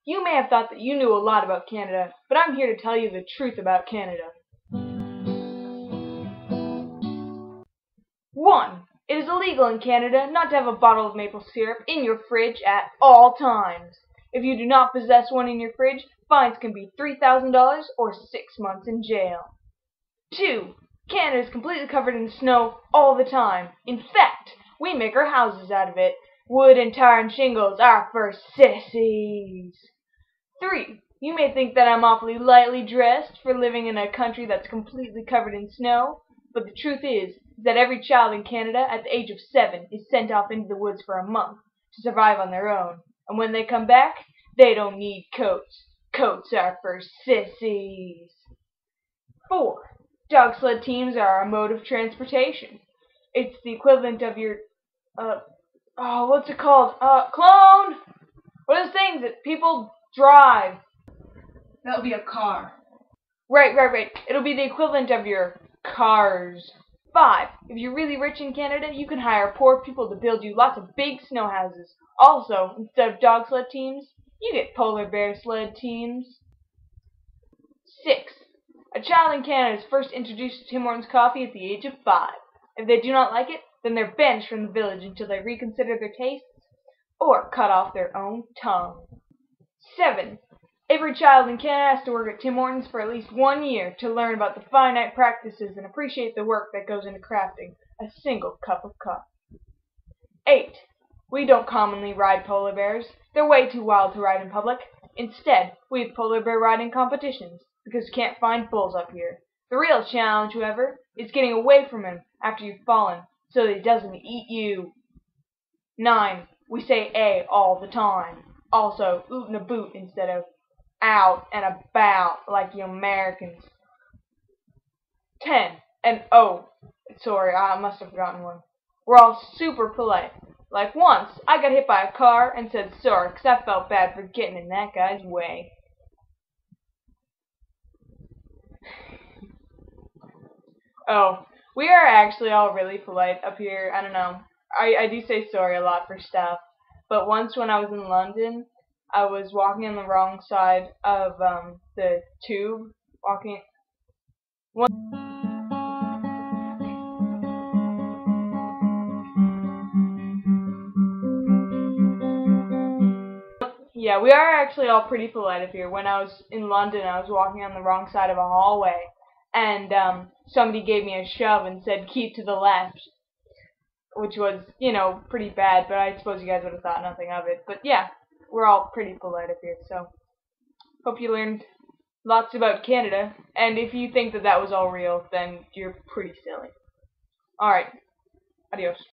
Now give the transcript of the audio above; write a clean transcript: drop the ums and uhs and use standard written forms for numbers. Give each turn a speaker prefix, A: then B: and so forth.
A: You may have thought that you knew a lot about Canada, but I'm here to tell you the truth about Canada. 1. It is illegal in Canada not to have a bottle of maple syrup in your fridge at all times. If you do not possess one in your fridge, fines can be $3,000 or 6 months in jail. 2. Canada is completely covered in snow all the time. In fact, we make our houses out of it. Wood and tar and shingles are for sissies. 3. You may think that I'm awfully lightly dressed for living in a country that's completely covered in snow, but the truth is that every child in Canada at the age of 7 is sent off into the woods for a month to survive on their own. And when they come back, they don't need coats. Coats are for sissies. 4. Dog sled teams are a mode of transportation. It's the equivalent of your, what's it called? Clone! What are the things that people drive?
B: That'll be a car.
A: Right. It'll be the equivalent of your cars. 5. If you're really rich in Canada, you can hire poor people to build you lots of big snow houses. Also, instead of dog sled teams, you get polar bear sled teams. 6. A child in Canada is first introduced to Tim Hortons coffee at the age of 5. If they do not like it, then they're banished from the village until they reconsider their tastes or cut off their own tongue. 7. Every child in Canada has to work at Tim Hortons for at least 1 year to learn about the finite practices and appreciate the work that goes into crafting a single cup of coffee. 8. We don't commonly ride polar bears. They're way too wild to ride in public. Instead, we have polar bear riding competitions because we can't find bulls up here. The real challenge, however, is getting away from him after you've fallen so that he doesn't eat you. 9. We say A all the time. Also, oot and a boot instead of out and about like you Americans. 10. And sorry, I must have forgotten one. We're all super polite. Like once, I got hit by a car and said sorry because I felt bad for getting in that guy's way. We are actually all really polite up here. I don't know. I do say sorry a lot for stuff. But once when I was in London, I was walking on the wrong side of the tube. Yeah, we are actually all pretty polite up here. When I was in London, I was walking on the wrong side of a hallway, and somebody gave me a shove and said, "Keep to the left," which was, pretty bad, but I suppose you guys would have thought nothing of it. But yeah, we're all pretty polite up here, so hope you learned lots about Canada, and if you think that that was all real, then you're pretty silly. Alright, adios.